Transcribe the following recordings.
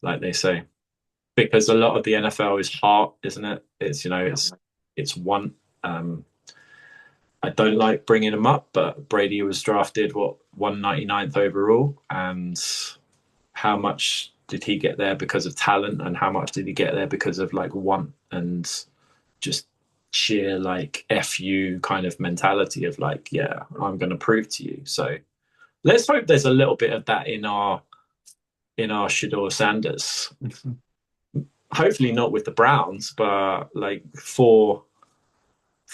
like they say, because a lot of the NFL is heart, isn't it? It's Yeah. it's one. Um, I don't like bringing him up, but Brady was drafted what 199th overall, and how much did he get there because of talent, and how much did he get there because of like want and just sheer like fu kind of mentality of like, yeah, I'm going to prove to you. So let's hope there's a little bit of that in our Shedeur Sanders. Hopefully not with the Browns, but like for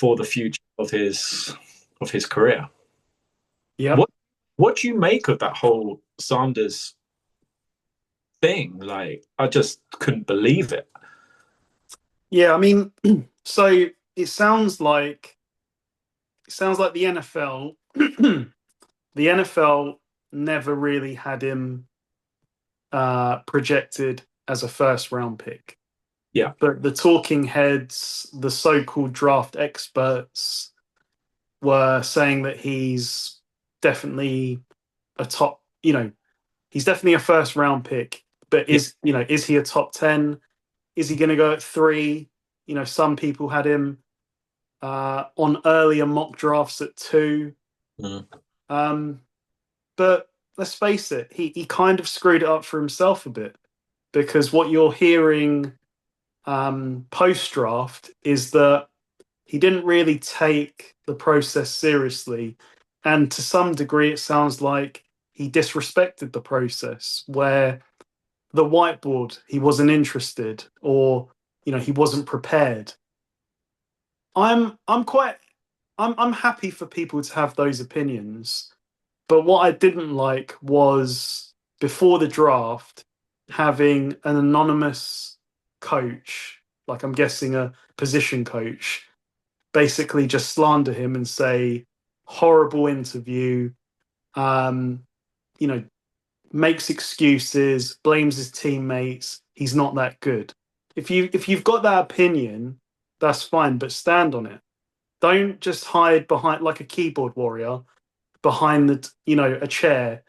the future of his career. Yep. What what do you make of that whole Sanders thing? Like, I just couldn't believe it. Yeah, I mean, so it sounds like the NFL the NFL never really had him projected as a first round pick. Yeah, But the talking heads, the so-called draft experts, were saying that he's definitely a top, he's definitely a first round pick. But yeah, is he a top 10? Is he going to go at 3? Some people had him on earlier mock drafts at 2. mm, Um, but let's face it, he kind of screwed it up for himself a bit, because what you're hearing post draft is that he didn't really take the process seriously. And to some degree, it sounds like he disrespected the process, where the whiteboard, he wasn't interested, or, he wasn't prepared. I'm quite, I'm happy for people to have those opinions. But what I didn't like was, before the draft, having an anonymous coach, like I'm guessing a position coach, basically just slander him and say horrible interview, um, you know, makes excuses, blames his teammates. He's not that good. If you've got that opinion, that's fine, but stand on it. Don't just hide behind like a keyboard warrior behind a chair.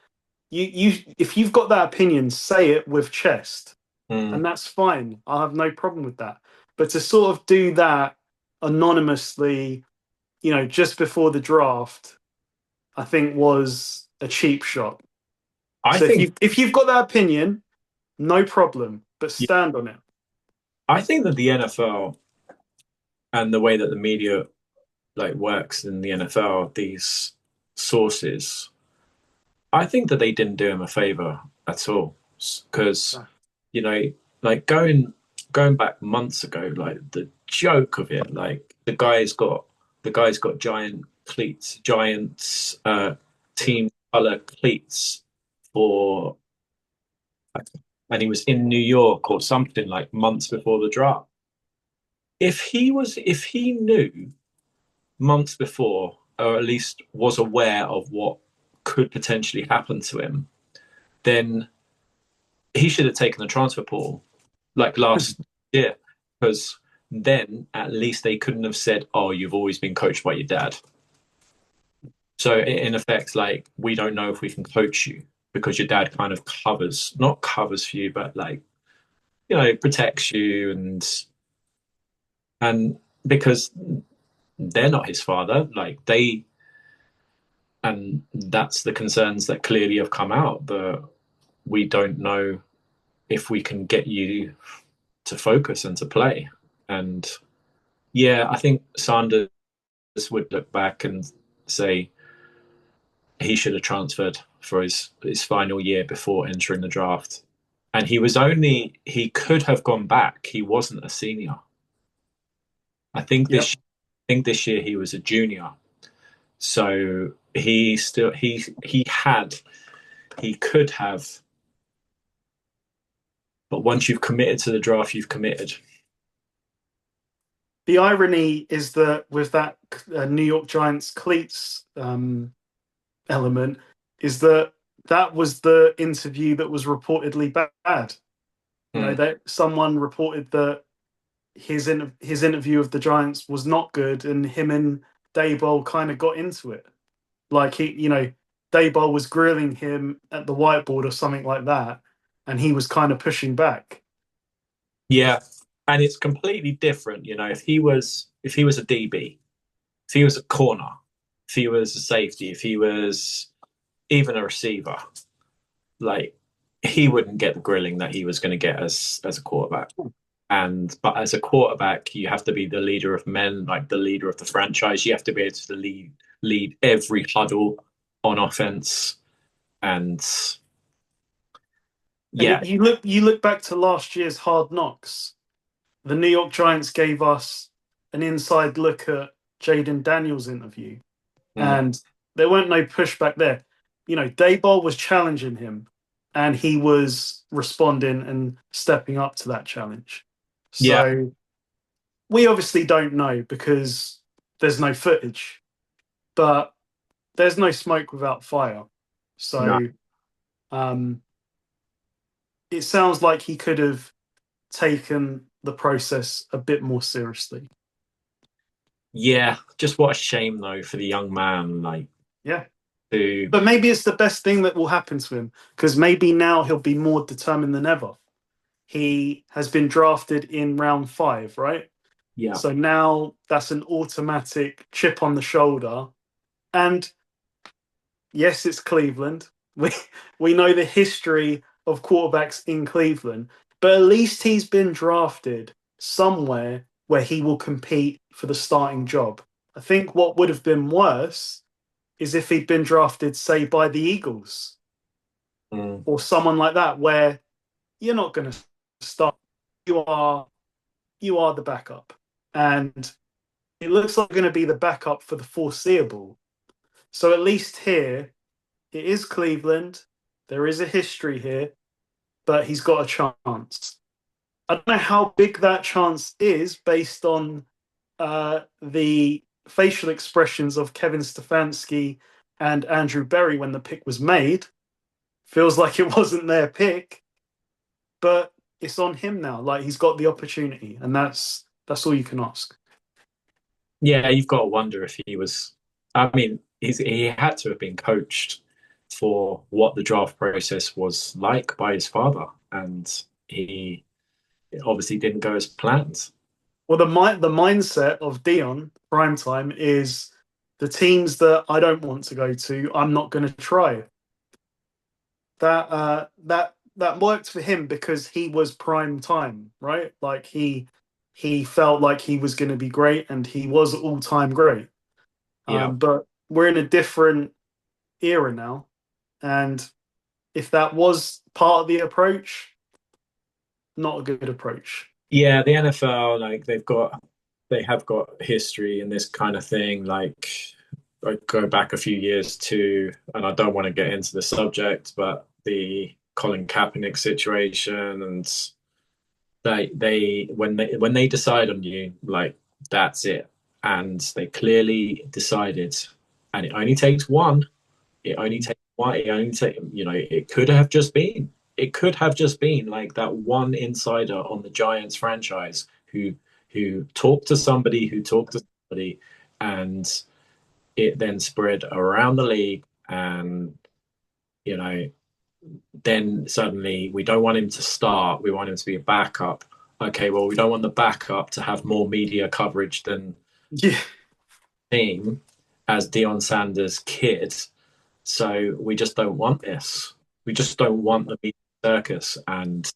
You if you've got that opinion, say it with chest, mm. and that's fine. I have no problem with that. But to sort of do that anonymously, just before the draft, I think was a cheap shot. I So if think you've got that opinion, no problem, but yeah, stand on it. I think that the NFL and the way that the media like works in the NFL, these sources, I think that they didn't do him a favor at all because you know, like going back months ago, like the joke of it, like the guy's got giant cleats, giant team color cleats for, and he was in New York or something like months before the draft. If he knew months before, or at least was aware of what could potentially happen to him, then he should have taken the transfer portal like last year, because then at least they couldn't have said, "Oh, you've always been coached by your dad." So in effect, like, we don't know if we can coach you because your dad kind of not covers for you, but like, protects you, and because they're not his father, like they, and that's the concerns that clearly have come out, that we don't know if we can get you to focus and to play. And yeah, I think Sanders would look back and say he should have transferred for his final year before entering the draft. And he could have gone back. He wasn't a senior. Yep. I think this year he was a junior. So he still he could have, but once you've committed to the draft, you've committed. The irony is that with that New York Giants cleats element, is that that was the interview that was reportedly bad. Mm. That someone reported that his interview of the Giants was not good, and him and Daboll kind of got into it. Like Daboll was grilling him at the whiteboard or something like that, and he was kind of pushing back. Yeah, and it's completely different. If he was a DB, if he was a corner, if he was a safety, if he was even a receiver, like he wouldn't get the grilling that he was going to get as a quarterback. But as a quarterback, you have to be the leader of men, like the leader of the franchise. You have to be able to lead every huddle on offense. And And yeah, you look back to last year's Hard Knocks. The New York Giants gave us an inside look at Jaden Daniels' interview, mm, and there weren't no pushback there. Dayball was challenging him, and he was responding and stepping up to that challenge. yeah, So we obviously don't know because there's no footage, but there's no smoke without fire. no, So um, it sounds like he could have taken the process a bit more seriously. yeah. Just what a shame though for the young man. Like Yeah. to But maybe it's the best thing that will happen to him because maybe now he'll be more determined than ever. He has been drafted in round 5, right? yeah, So now that's an automatic chip on the shoulder. And yes, it's Cleveland. We know the history of quarterbacks in Cleveland, but at least he's been drafted somewhere where he will compete for the starting job. I think what would have been worse is if he'd been drafted, say, by the Eagles mm, or someone like that, where you're not going to start. You are the backup, and it looks like you're going to be the backup for the foreseeable. So at least here, it is Cleveland. There is a history here, but he's got a chance. I don't know how big that chance is based on the facial expressions of Kevin Stefanski and Andrew Berry when the pick was made. Feels like it wasn't their pick, but it's on him now. Like he's got the opportunity, and that's all you can ask. yeah. You've got to wonder if he was. I mean, he had to have been coached for what the draft process was like by his father, and he obviously didn't go as planned. Well, the mindset of Dion primetime is the teams that I don't want to go to, I'm not going to try. That worked for him because he was prime time, right? Like he felt like he was going to be great, and he was all time great. Yeah, But we're in a different era now, and if that was part of the approach, not a good approach. yeah. The NFL, like they have got history in this kind of thing. Like I go back a few years to, and I don't want to get into the subject, but the Colin Kaepernick situation, and they when they decide on you, like that's it, and they clearly decided, and it only takes one. It only takes one. It only take It could have just been like that one insider on the Giants franchise who talked to somebody who talked to somebody, and it then spread around the league, and you know then suddenly we don't want him to start, we want him to be a backup. Okay, well, we don't want the backup to have more media coverage than Yeah, team as Deion Sanders' kid. So we just don't want this. We just don't want the media circus. And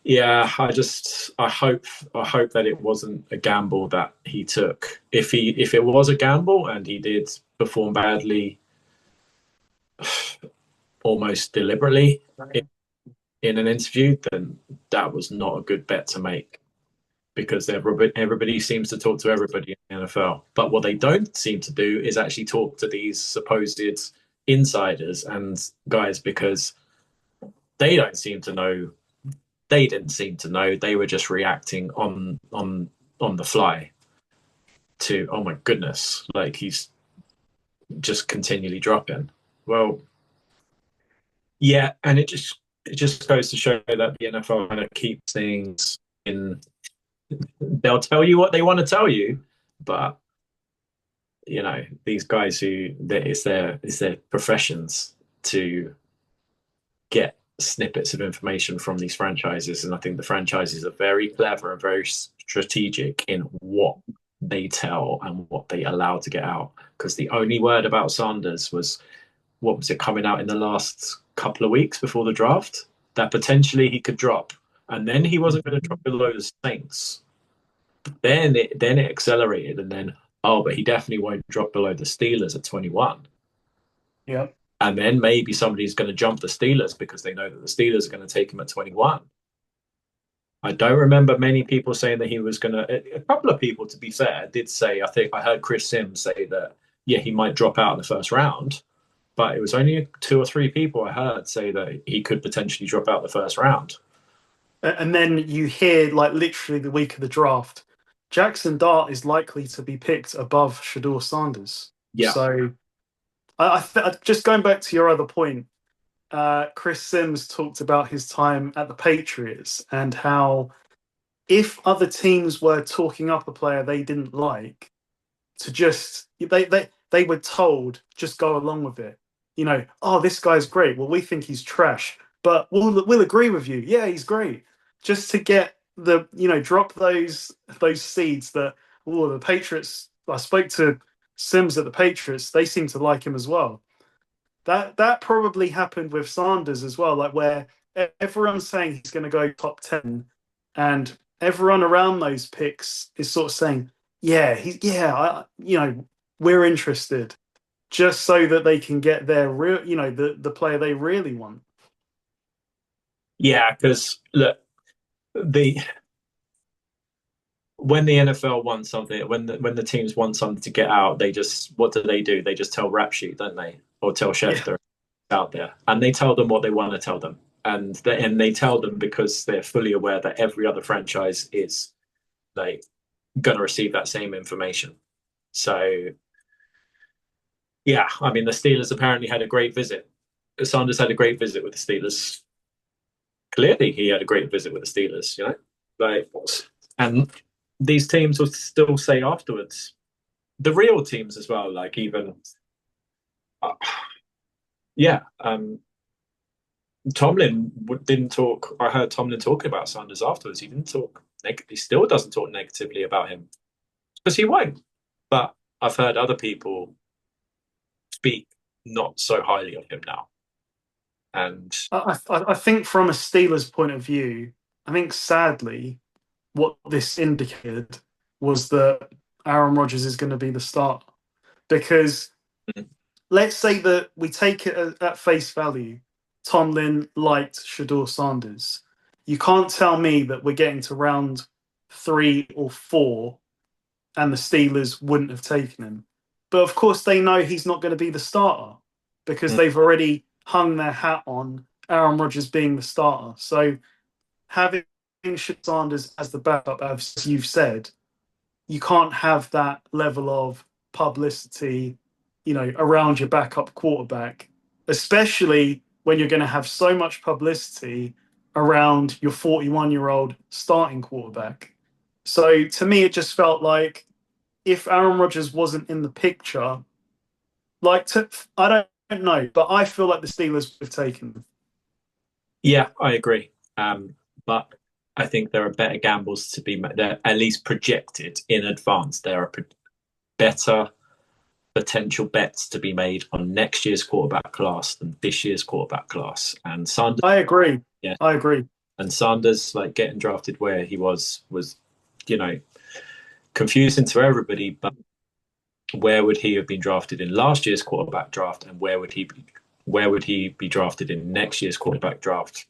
yeah, I hope that it wasn't a gamble that he took. If it was a gamble and he did perform badly, almost deliberately in an interview, then that was not a good bet to make because everybody seems to talk to everybody in the NFL. But what they don't seem to do is actually talk to these supposed insiders and guys because they don't seem to know. They didn't seem to know. They were just reacting on the fly to, oh my goodness, like he's just continually dropping. Well, yeah, and it just goes to show that the NFL kind of keeps things in. They'll tell you what they want to tell you, but these guys it's their professions to get snippets of information from these franchises, and I think the franchises are very clever and very strategic in what they tell and what they allow to get out. Because the only word about Sanders was, what was it, coming out in the last couple of weeks before the draft, that potentially he could drop, and then he wasn't going to drop below the Saints. Then it accelerated, and then, oh, but he definitely won't drop below the Steelers at 21. Yeah. And then maybe somebody's going to jump the Steelers because they know that the Steelers are going to take him at 21. I don't remember many people saying that he was going to. A couple of people, to be fair, did say, I think I heard Chris Sims say that, yeah, he might drop out in the first round. But it was only 2 or 3 people I heard say that he could potentially drop out the first round. And then you hear, like, literally the week of the draft, Jackson Dart is likely to be picked above Shedeur Sanders. Yeah. So, just going back to your other point, Chris Sims talked about his time at the Patriots and how if other teams were talking up a player they didn't like, to just they were told just go along with it. You know, oh, this guy's great. Well, we think he's trash, but we'll agree with you. Yeah, he's great. Just to get the, drop those seeds that, oh, the Patriots. I spoke to Sims at the Patriots. They seem to like him as well. That probably happened with Sanders as well, like where everyone's saying he's going to go top 10, and everyone around those picks is sort of saying, we're interested, just so that they can get their real, the player they really want. Yeah, because look, when the NFL wants something, when the teams want something to get out, what do? They just tell Rap Sheet, don't they? Or tell Schefter out there. And they tell them what they want to tell them. And they tell them because they're fully aware that every other franchise is like going to receive that same information. So, yeah, I mean, the Steelers apparently had a great visit. Sanders had a great visit with the Steelers. Clearly, he had a great visit with the Steelers, and these teams will still say afterwards, the real teams as well, like even, Tomlin didn't talk. I heard Tomlin talking about Sanders afterwards. He didn't talk. He still doesn't talk negatively about him because he won't. But I've heard other people speak not so highly of him now. And I think from a Steelers point of view, I think sadly, what this indicated was that Aaron Rodgers is going to be the starter. Because let's say that we take it at face value, Tomlin liked Shedeur Sanders. You can't tell me that we're getting to round 3 or 4 and the Steelers wouldn't have taken him. But of course, they know he's not going to be the starter because they've already hung their hat on Aaron Rodgers being the starter. So having Sanders as the backup, as you've said, you can't have that level of publicity, around your backup quarterback, especially when you're going to have so much publicity around your 41-year-old starting quarterback. So to me, it just felt like if Aaron Rodgers wasn't in the picture, I don't know, but I feel like the Steelers would have taken them. Yeah, I agree. But I think there are better gambles to be made. They're at least projected in advance. There are better potential bets to be made on next year's quarterback class than this year's quarterback class. And Sanders, I agree. Yeah, I agree. And Sanders, like getting drafted where he was, confusing to everybody. But where would he have been drafted in last year's quarterback draft, and where would he be drafted in next year's quarterback draft?